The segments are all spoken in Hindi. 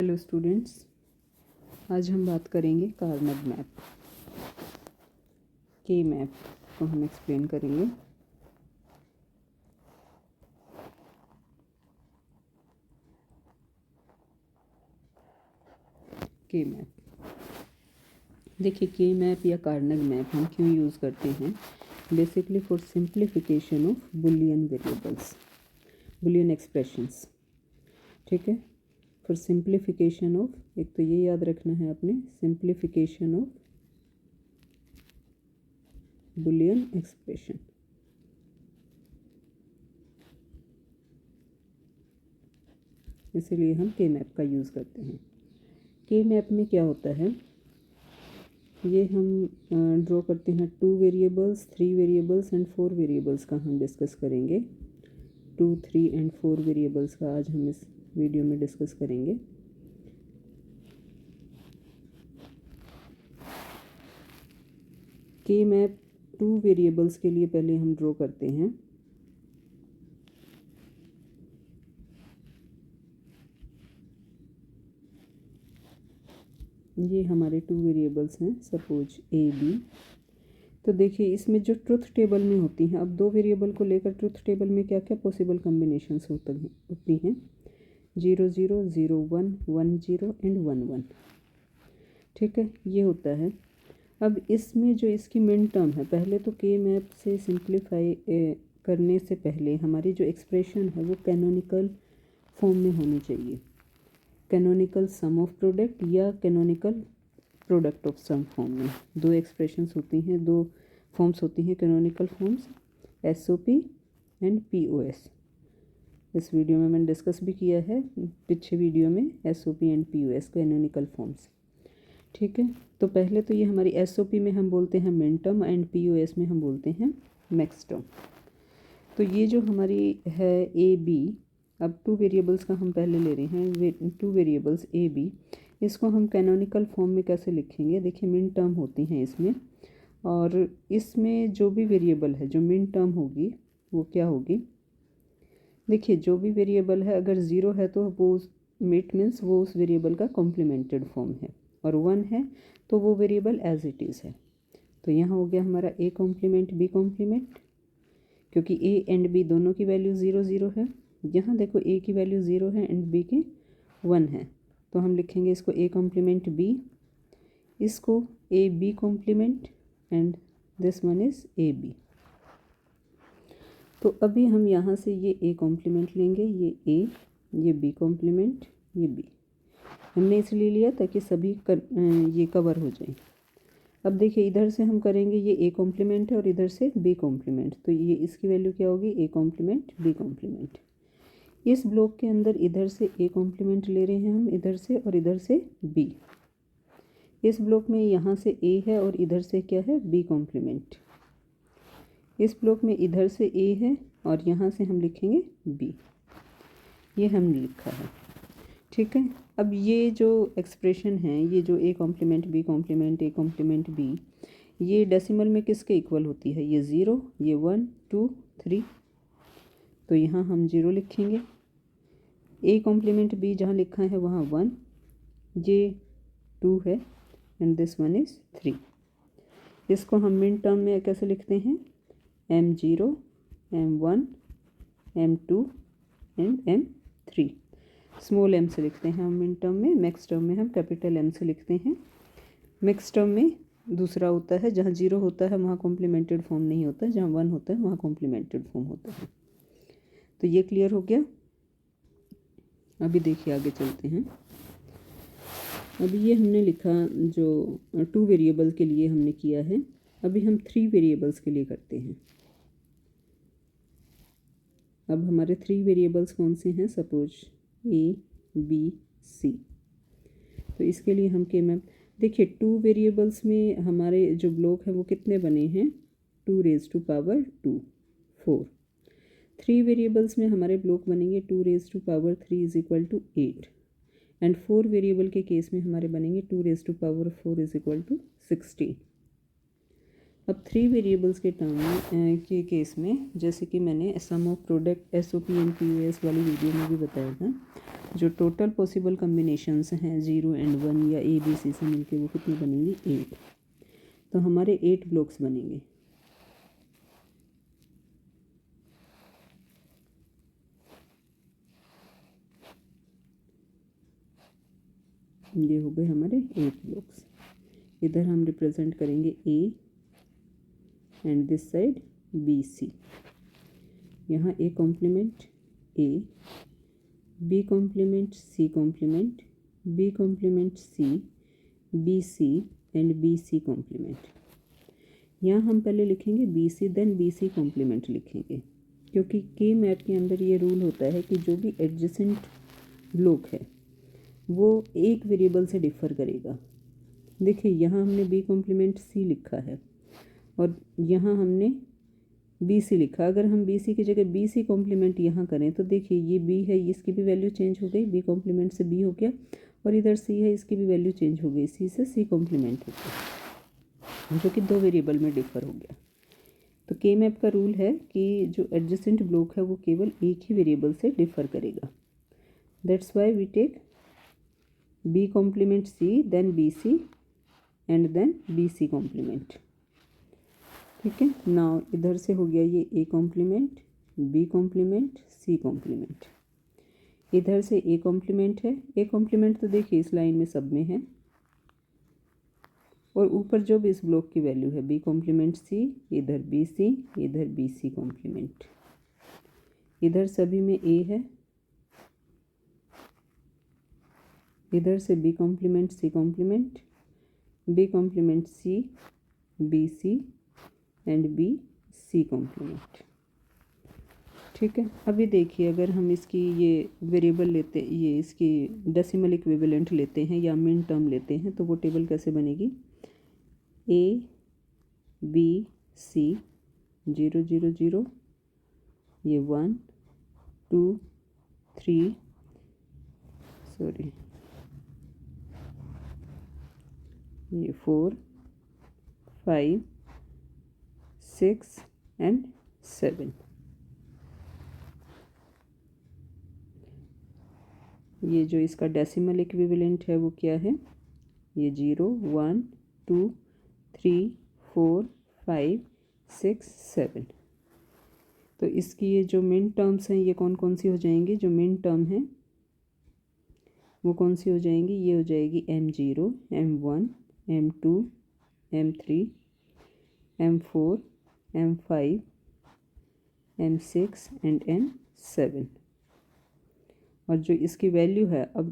हेलो स्टूडेंट्स, आज हम बात करेंगे कार्नग मैप। के मैप को हम एक्सप्लेन करेंगे। के मैप देखिए, के मैप या कार्नग मैप हम क्यों यूज़ करते हैं? Basically for simplification of Boolean variables, Boolean expressions. ठीक है, फॉर सिंप्लीफिकेशन ऑफ, एक तो ये याद रखना है आपने, सिंप्लीफिकेशन ऑफ बुलियन एक्सप्रेशन। इसीलिए हम के मैप का यूज़ करते हैं। के मैप में क्या होता है, ये हम ड्रॉ करते हैं 2 वेरिएबल्स, 3 वेरिएबल्स एंड 4 वेरिएबल्स का हम डिस्कस करेंगे। 2, 3 एंड 4 वेरिएबल्स का आज हम इस वीडियो में डिस्कस करेंगे। के मैप 2 वेरिएबल्स के लिए पहले हम ड्रॉ करते हैं। ये हमारे 2 वेरिएबल्स हैं, सपोज ए बी। तो देखिए, इसमें जो ट्रुथ टेबल में होती हैं, अब 2 वेरिएबल को लेकर ट्रुथ टेबल में क्या क्या पॉसिबल कम्बिनेशंस होती हैं, 0 0 0 1 1 0 एंड 1 1। ठीक है, ये होता है। अब इसमें जो इसकी मिन टर्म है, पहले तो के मैप से सिंप्लीफाई करने से पहले हमारी जो एक्सप्रेशन है वो कैनोनिकल फॉर्म में होनी चाहिए। कैनोनिकल सम ऑफ प्रोडक्ट या canonical product of sum form में 2 एक्सप्रेशंस होती हैं, 2 फॉर्म्स होती हैं canonical forms, SOP and POS। इस वीडियो में मैंने डिस्कस भी किया है, पिछले वीडियो में, SOP and POS canonical forms. ठीक है, तो पहले तो ये हमारी SOP में हम बोलते हैं मिन टर्म एंड POS में हम बोलते हैं मैक्स टर्म। तो ये जो हमारी है AB, अब 2 वेरिएबल्स का हम पहले ले रहे हैं, 2 वेरिएबल्स AB, इसको हम कैनोनिकल फॉर्म में कैसे लिखेंगे? देखिए, मिन टर्म होती हैं इसमें, और इसमें जो भी वेरिएबल है, जो मिन टर्म होगी वो क्या होगी? देखिए, जो भी वेरिएबल है अगर 0 है तो वो इट मीन्स वो उस वेरिएबल का कॉम्प्लीमेंटेड फॉर्म है, और 1 है तो वो वेरिएबल एज इट इज़ है। तो यहाँ हो गया हमारा A कॉम्प्लीमेंट B कॉम्प्लीमेंट, क्योंकि A एंड B दोनों की वैल्यू 0 0 है। यहाँ देखो, A की वैल्यू 0 है एंड B की 1 है, तो हम लिखेंगे इसको A कॉम्प्लीमेंट B, इसको A B complement, and this one is A B। तो अभी हम यहाँ से ये A कॉम्प्लीमेंट लेंगे, ये A, ये B कॉम्प्लीमेंट, ये B हमने इसलिए लिया ताकि सभी ये कवर हो जाए। अब देखिए, इधर से हम करेंगे, ये A कॉम्प्लीमेंट है और इधर से B कॉम्प्लीमेंट, तो ये इसकी वैल्यू क्या होगी? A complement B complement. इस ब्लॉक के अंदर इधर से A कॉम्प्लीमेंट ले रहे हैं हम, इधर से, और इधर से B। इस ब्लॉक में यहाँ से A है और इधर से क्या है? B complement. इस ब्लॉक में इधर से A है और यहाँ से हम लिखेंगे B। ये हमने लिखा है। ठीक है, अब ये जो एक्सप्रेशन है, ये जो A complement B complement A complement B, ये डेसिमल में किसके इक्वल होती है? ये 0, ये 1 2 3, तो यहाँ हम 0 लिखेंगे। A कॉम्प्लीमेंट B जहाँ लिखा है वहाँ 1, ये 2 है एंड दिस वन इज़ 3। इसको हम मिन टर्म में कैसे लिखते हैं? M0 M1 M2 and M3। Small m से लिखते हैं हम मिन टर्म में, मैक्स टर्म में हम कैपिटल M से लिखते हैं। मैक्स टर्म में दूसरा होता है, जहाँ 0 होता है वहाँ कॉम्प्लीमेंटेड फॉर्म नहीं होता, जहाँ 1 होता है वहाँ कॉम्प्लीमेंटेड फॉर्म होता है। तो ये क्लियर हो गया। अभी देखिए, आगे चलते हैं। अभी ये हमने लिखा जो 2 वेरिएबल के लिए हमने किया है, अभी हम 3 वेरिएबल्स के लिए करते हैं। अब हमारे 3 वेरिएबल्स कौन से हैं? Suppose A B C। तो इसके लिए हम के मैप, देखिए 2 वेरिएबल्स में हमारे जो ब्लॉक है वो कितने बने हैं? 2 रेज़ टू पावर 2 4। 3 वेरिएबल्स में हमारे ब्लॉक बनेंगे 2 raise to power 3 is equal to 8, and 4 variable के केस में हमारे बनेंगे 2 raise to power 4 is equal to 16। अब 3 वेरिएबल्स के टर्म के केस में, जैसे कि मैंने some of product SOP and POS वाली वीडियो में भी बताया था, जो टोटल पॉसिबल कम्बिनेशंस हैं 0 एंड 1 या ABC से मिलके वो कितने बनेंगे 8। तो हमारे 8 ब्लॉक्स बनेंगे। ये हो गए हमारे 8 ब्लॉक्स। इधर हम रिप्रेजेंट करेंगे A and this side BC। यहाँ A complement A, B complement C complement, B complement C, BC and BC complement. यहाँ हम पहले लिखेंगे BC देन BC कॉम्प्लीमेंट लिखेंगे, क्योंकि के मैप के अंदर ये रूल होता है कि जो भी एडजेसेंट ब्लॉक है वो एक वेरिएबल से डिफ़र करेगा। देखिए यहाँ हमने B कॉम्प्लीमेंट C लिखा है और यहाँ हमने BC लिखा। अगर हम BC की जगह BC कॉम्प्लीमेंट यहाँ करें तो देखिए ये B है, इसकी भी वैल्यू चेंज हो गई, B कॉम्प्लीमेंट से B हो गया, और इधर C है, इसकी भी वैल्यू चेंज हो गई, C से C कॉम्प्लीमेंट हो गया, जो कि 2 वेरिएबल में डिफ़र हो गया। तो के मैप का रूल है कि जो एडजेसेंट ब्लॉक है वो केवल एक ही वेरिएबल से डिफ़र करेगा। That's why we take B complement C then BC and then BC complement. ठीक है, नाउ इधर से हो गया ये A complement, B complement, C complement. इधर से A कॉम्प्लीमेंट है, A कॉम्प्लीमेंट तो देखिए इस लाइन में सब में है, और ऊपर जो भी इस ब्लॉक की वैल्यू है B कॉम्प्लीमेंट C, इधर BC, इधर BC कॉम्प्लीमेंट। इधर सभी में A है, इधर से B complement C complement, B complement C, BC and BC complement. ठीक है, अभी देखिए अगर हम इसकी ये वेरिएबल लेते, ये इसकी डेसिमल इक्विवेलेंट लेते हैं या मिन टर्म लेते हैं, तो वो टेबल कैसे बनेगी? A B C 0 0 0, ये 1 2 3, सॉरी ये 4 5 6 एंड 7। ये जो इसका डेसिमल इक्विवेलेंट है वो क्या है? ये 0 1 2 3 4 5 6 7। तो इसकी ये जो मिन टर्म्स हैं ये कौन कौन सी हो जाएंगी? जो मिन टर्म है वो कौन सी हो जाएंगी? ये हो जाएगी M0 M1 M2 M3 M4 M5 M6 and M7। और जो इसकी वैल्यू है, अब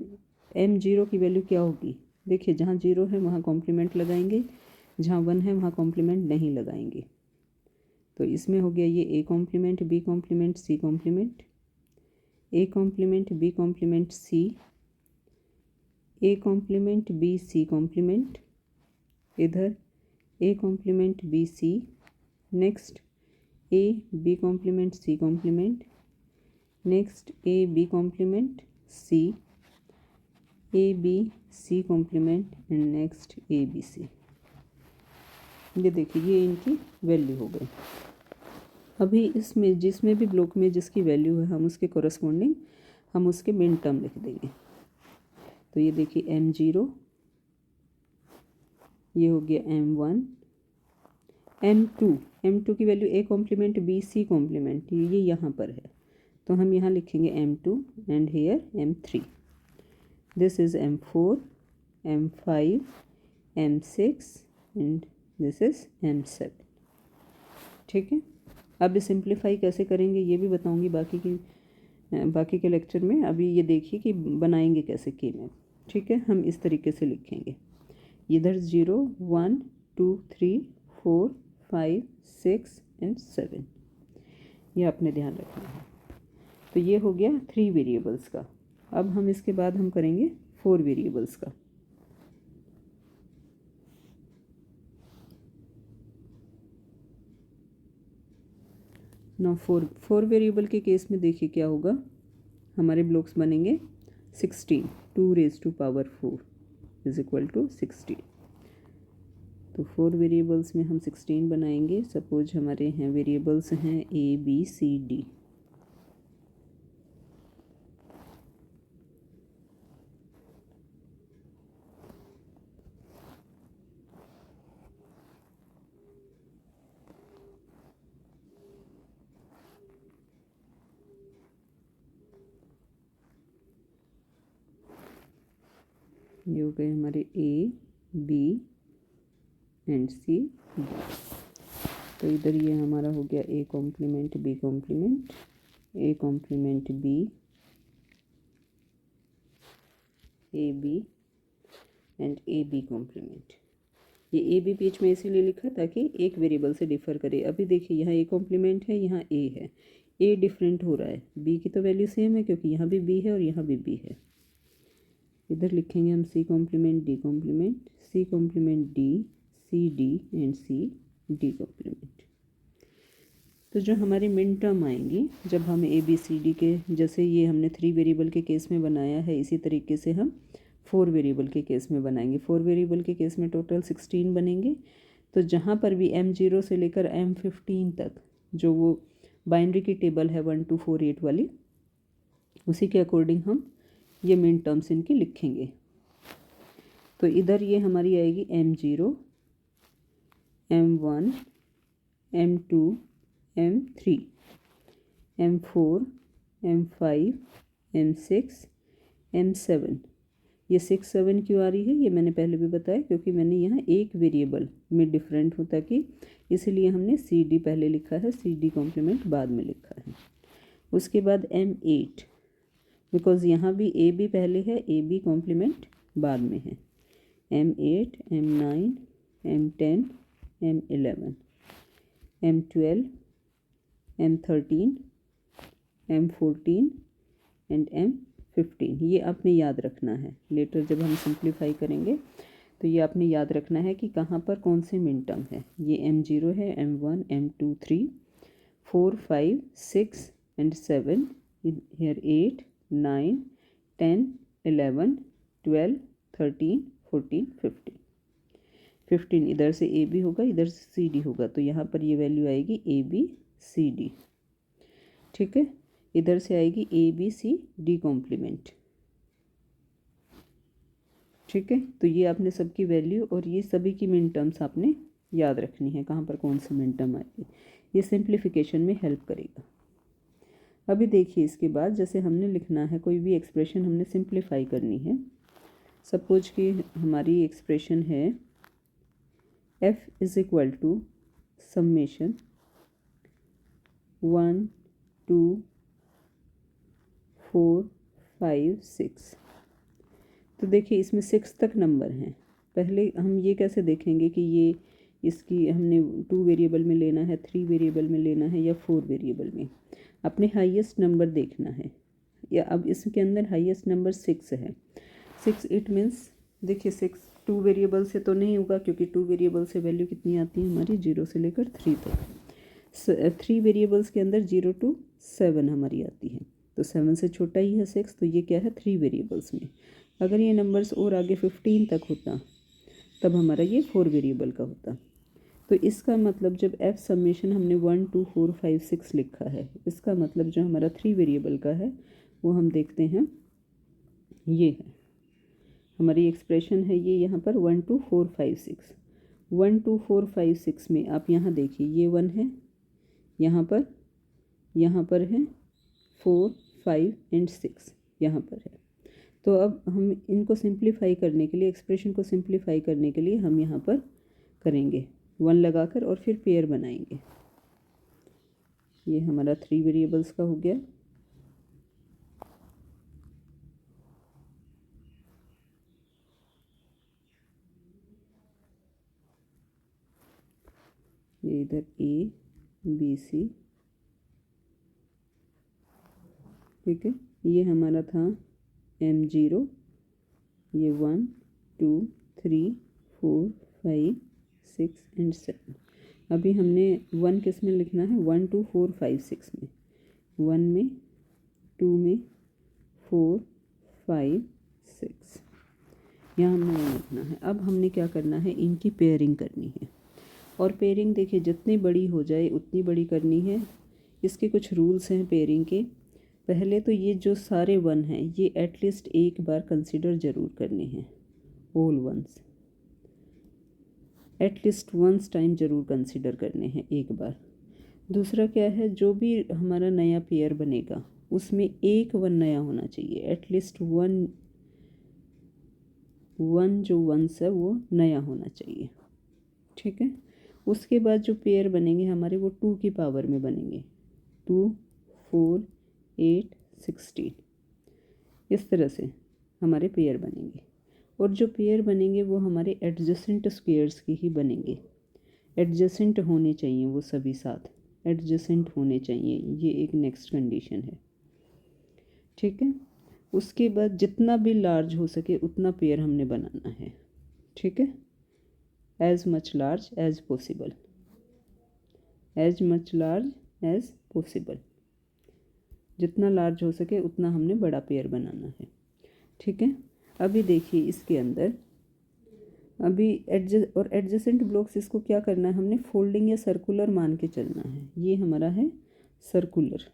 M0 की वैल्यू क्या होगी? देखिए जहाँ 0 है वहाँ कॉम्प्लीमेंट लगाएंगे, जहाँ 1 है वहाँ कॉम्प्लीमेंट नहीं लगाएंगे। तो इसमें हो गया ये A complement B complement C complement, A complement B complement C, A complement B C complement, इधर A complement B C, next A B complement C complement, next A B complement C, A B C complement and next A B C। ये देखिए ये इनकी वैल्यू हो गई। अभी इसमें जिसमें भी ब्लॉक में जिसकी वैल्यू है हम उसके कोरस्पॉन्डिंग हम उसके मिन टर्म लिख देंगे। तो ये देखिए M0, ये हो गया M1, M2 की value A complement B C complement, ये यहाँ पर है तो हम यहाँ लिखेंगे M2 and here M3। This is M4 M5 M6 and this is M7। ठीक है, अब सिंप्लीफाई कैसे करेंगे ये भी बताऊंगी बाकी के लेक्चर में। अभी ये देखिए कि बनाएंगे कैसे के मैप। ठीक है, हम इस तरीके से लिखेंगे, इधर 0 1 2 3 4 5 6 एंड 7, ये आपने ध्यान रखना है। तो ये हो गया 3 वेरिएबल्स का। अब हम इसके बाद हम करेंगे 4 वेरिएबल्स का। ना 4 वेरिएबल के केस में देखिए क्या होगा, हमारे ब्लॉक्स बनेंगे 16, 2 raised to power 4 is equal to 16। तो 4 वेरिएबल्स में हम 16 बनाएंगे। सपोज हमारे हैं वेरिएबल्स हैं ए बी सी डी। ये हो गए हमारे A B and C D. तो इधर ये हमारा हो गया A complement B complement, A complement B, A B and A B complement. ये ए बी बीच में इसीलिए लिखा ताकि एक वेरिएबल से डिफ़र करे। अभी देखिए यहाँ ए कॉम्प्लीमेंट है, यहाँ ए है, ए डिफरेंट हो रहा है, बी की तो वैल्यू सेम है क्योंकि यहाँ भी बी है और यहाँ भी बी है। इधर लिखेंगे हम C complement D complement, C complement D, C D and C D complement. तो जो हमारी मिन टर्म आएंगी जब हम ए बी सी डी के, जैसे ये हमने 3 वेरिएबल के केस में बनाया है, इसी तरीके से हम 4 वेरिएबल के केस में बनाएंगे। 4 वेरिएबल के केस में टोटल 16 बनेंगे। तो जहाँ पर भी M0 से लेकर M15 तक जो वो बाइनरी की टेबल है 1 2 4 8 वाली, उसी के अकॉर्डिंग हम ये मिन टर्म्स इनकी लिखेंगे। तो इधर ये हमारी आएगी M0, M1, M2, M3, M4, M5, M6, M7। ये 6 7 क्यों आ रही है ये मैंने पहले भी बताया, क्योंकि मैंने यहाँ एक वेरिएबल में डिफरेंट होता कि इसीलिए हमने सी डी पहले लिखा है, सी डी कॉम्प्लीमेंट बाद में लिखा है। उसके बाद M8, बिकॉज़ यहाँ भी ए बी पहले है, ए बी कॉम्प्लीमेंट बाद में है। M8, M9, M10, M11, M12, M13, M14 and M15। ये आपने याद रखना है, लेटर जब हम सिंप्लीफाई करेंगे तो ये आपने याद रखना है कि कहाँ पर कौन से मिन टर्म है। ये M0 है, M1, M2, 3, 4, 5, 6 एंड 7, here 8, 9, 10, 11, 12, 13, 14, 15। 15 इधर से ए बी होगा, इधर से सी डी होगा, तो यहाँ पर ये वैल्यू आएगी ए बी सी डी। ठीक है, इधर से आएगी A B C D complement. ठीक है, तो ये आपने सबकी वैल्यू और ये सभी की मिन टर्म्स आपने याद रखनी है, कहाँ पर कौन सी मिन टर्म आएगी। ये सिंप्लीफिकेशन में हेल्प करेगा। अभी देखिए इसके बाद जैसे हमने लिखना है, कोई भी एक्सप्रेशन हमने सिंप्लीफाई करनी है। सपोज कि हमारी एक्सप्रेशन है f is equal to summation 1 2 4 5 6। तो देखिए इसमें 6 तक नंबर हैं। पहले हम ये कैसे देखेंगे कि ये इसकी हमने 2 वेरिएबल में लेना है, 3 वेरिएबल में लेना है या 4 वेरिएबल में। अपने हाईएस्ट नंबर देखना है, या अब इसके अंदर हाईएस्ट नंबर 6 है। 6 इट मीन्स देखिए 6 2 वेरिएबल से तो नहीं होगा, क्योंकि 2 वेरिएबल से वैल्यू कितनी आती है हमारी 0 से लेकर 3 तक। 3 वेरिएबल्स के अंदर 0 to 7 हमारी आती है, तो 7 से छोटा ही है 6, तो ये क्या है 3 वेरिएबल्स में। अगर ये नंबर्स और आगे 15 तक होता तब हमारा ये 4 वेरिएबल का होता। तो इसका मतलब जब f समेशन हमने 1 2 4 5 6 लिखा है, इसका मतलब जो हमारा 3 वेरिएबल का है वो हम देखते हैं ये है हमारी एक्सप्रेशन है। ये यहाँ पर 1 2 4 5 6, 1 2 4 5 6 में आप यहाँ देखिए ये 1 है, यहाँ पर है 4 5 एंड 6 यहाँ पर है। तो अब हम इनको सिंप्लीफाई करने के लिए, एक्सप्रेशन को सिंप्लीफाई करने के लिए हम यहाँ पर करेंगे 1 लगाकर और फिर पेयर बनाएंगे। ये हमारा 3 वेरिएबल्स का हो गया। ये इधर ए बी सी, ठीक है। ये हमारा था M0, ये 1 2 3 4 5 6 एंड 7। अभी हमने 1 किस में लिखना है 1 2 4 5 6 में, 1 में 2 में 4 5 6। यहाँ हमने नहीं लिखना है। अब हमने क्या करना है, इनकी पेयरिंग करनी है। और पेयरिंग देखिए जितनी बड़ी हो जाए उतनी बड़ी करनी है। इसके कुछ रूल्स हैं पेयरिंग के। पहले तो ये जो सारे वन हैं ये एटलीस्ट एक बार कंसिडर ज़रूर करने हैं, all once at least once time ज़रूर कंसिडर करने हैं एक बार। दूसरा क्या है, जो भी हमारा नया पेयर बनेगा उसमें एक वन नया होना चाहिए, एटलीस्ट वन जो वंस है वो नया होना चाहिए। ठीक है। उसके बाद जो पेयर बनेंगे हमारे वो 2 की पावर में बनेंगे, 2, 4, 8, 16 इस तरह से हमारे पेयर बनेंगे। और जो पेयर बनेंगे वो हमारे एडजेसेंट स्क्वायर्स के ही बनेंगे। एडजेसेंट होने चाहिए वो सभी साथ, एडजेसेंट होने चाहिए, ये एक नेक्स्ट कंडीशन है। ठीक है। उसके बाद जितना भी लार्ज हो सके उतना पेयर हमने बनाना है। ठीक है। As much large as possible, as much large as possible, जितना लार्ज हो सके उतना हमने बड़ा पेयर बनाना है। ठीक है। अभी देखिए इसके अंदर अभी एडजेसेंट ब्लॉक्स, इसको क्या करना है, हमने फोल्डिंग या सर्कुलर मान के चलना है। ये हमारा है सर्कुलर।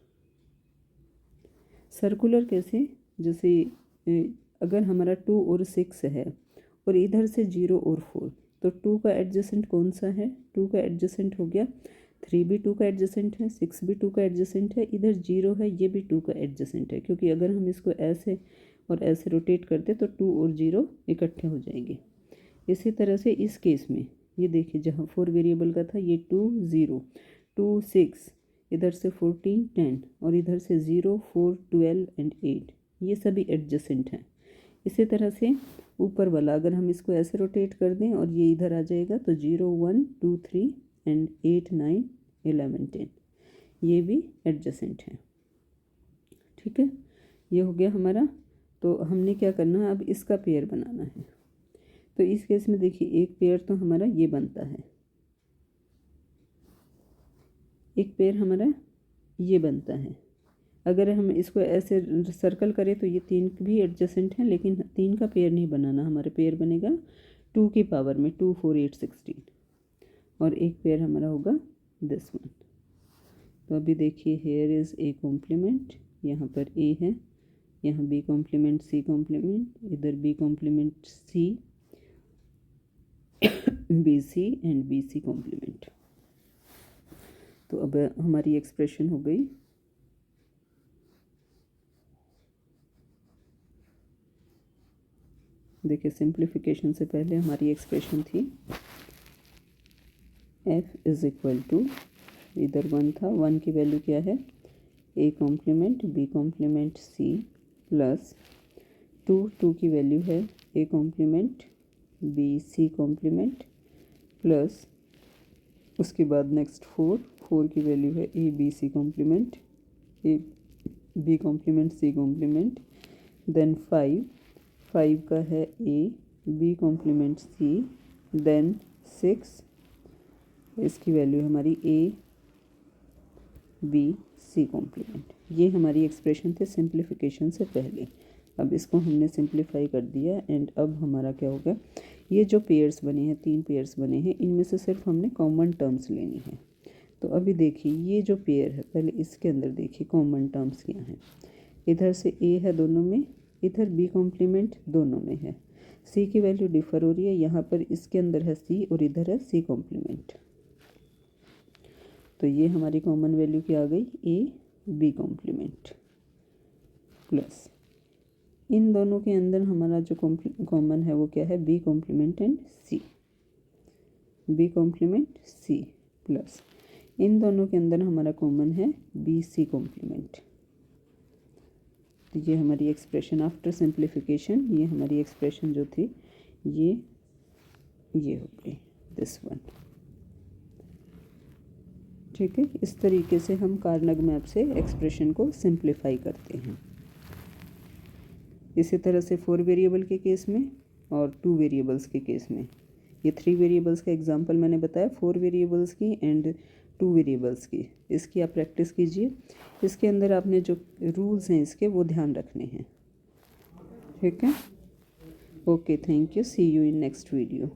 सर्कुलर कैसे, जैसे अगर हमारा 2 और 6 है और इधर से 0 और 4, तो 2 का एडजेसेंट कौन सा है, 2 का एडजेसेंट हो गया 3 भी 2 का एडजेसेंट है, 6 भी 2 का एडजेसेंट है, इधर 0 है ये भी 2 का एडजेसेंट है। क्योंकि अगर हम इसको ऐसे और ऐसे रोटेट करते तो 2 और 0 इकट्ठे हो जाएंगे। इसी तरह से इस केस में ये देखिए जहाँ 4 वेरिएबल का था ये 2, 0, 2, 6, इधर से 14, 10 और इधर से 0, 4, 12 एंड 8, ये सभी एडजेसेंट हैं। इसी तरह से ऊपर वाला अगर हम इसको ऐसे रोटेट कर दें और ये इधर आ जाएगा तो 0, 1, 2, 3 एंड 8, 9, 11, 10 ये भी एडजेसेंट हैं। ठीक है। ये हो गया हमारा। तो हमने क्या करना है, अब इसका पेयर बनाना है। तो इस केस में देखिए एक पेयर तो हमारा ये बनता है, एक पेयर हमारा ये बनता है। अगर हम इसको ऐसे सर्कल करें तो ये 3 भी एडजेसेंट हैं, लेकिन 3 का पेयर नहीं बनाना, हमारे पेयर बनेगा 2 की पावर में 2, 4, 8, 16 और एक पेयर हमारा होगा दिस वन। तो अभी देखिए हेयर इज़ ए कॉम्प्लीमेंट, यहाँ पर ए है, यहाँ बी कॉम्प्लीमेंट सी कॉम्प्लीमेंट, इधर B complement C, B C and B C complement. तो अब हमारी एक्सप्रेशन हो गई। देखिए सिंप्लीफिकेशन से पहले हमारी एक्सप्रेशन थी f इज़ इक्वल टू, इधर 1 था, 1 की वैल्यू क्या है, a complement b complement c plus 2 की वैल्यू है a complement b c complement plus उसके बाद नेक्स्ट 4 की वैल्यू है a b c complement, a b complement c complement, then 5 का है a b complement c, then 6, इसकी वैल्यू हमारी a b c कॉम्प्लीमेंट। ये हमारी एक्सप्रेशन थे सिंप्लीफिकेशन से पहले। अब इसको हमने सिंप्लीफाई कर दिया एंड अब हमारा क्या होगा, ये जो पेयर्स बने हैं 3 पेयर्स बने हैं, इनमें से सिर्फ हमने कॉमन टर्म्स लेनी है। तो अभी देखिए ये जो पेयर है, पहले इसके अंदर देखिए कॉमन टर्म्स क्या हैं। इधर से a है दोनों में, इधर b कॉम्प्लीमेंट दोनों में है, c की वैल्यू डिफ़र हो रही है, यहाँ पर इसके अंदर है c और इधर है c कॉम्प्लीमेंट। तो ये हमारी कॉमन वैल्यू क्या आ गई, a b कॉम्प्लीमेंट प्लस इन दोनों के अंदर हमारा जो कॉमन है वो क्या है, b complement and c, b complement c plus इन दोनों के अंदर हमारा कॉमन है b c कॉम्प्लीमेंट। तो ये हमारी एक्सप्रेशन आफ्टर सिंप्लीफिकेशन, ये हमारी एक्सप्रेशन जो थी ये हो गई दिस वन। ठीक है। इस तरीके से हम कार्नग मैप से एक्सप्रेशन को सिंप्लीफाई करते हैं। इसी तरह से 4 वेरिएबल के केस में और 2 वेरिएबल्स के केस में, ये 3 वेरिएबल्स का एग्जांपल मैंने बताया, 4 वेरिएबल्स की एंड 2 वेरिएबल्स की, इसकी आप प्रैक्टिस कीजिए। इसके अंदर आपने जो रूल्स हैं इसके वो ध्यान रखने हैं। ठीक है। Okay, thank you, see you in next video.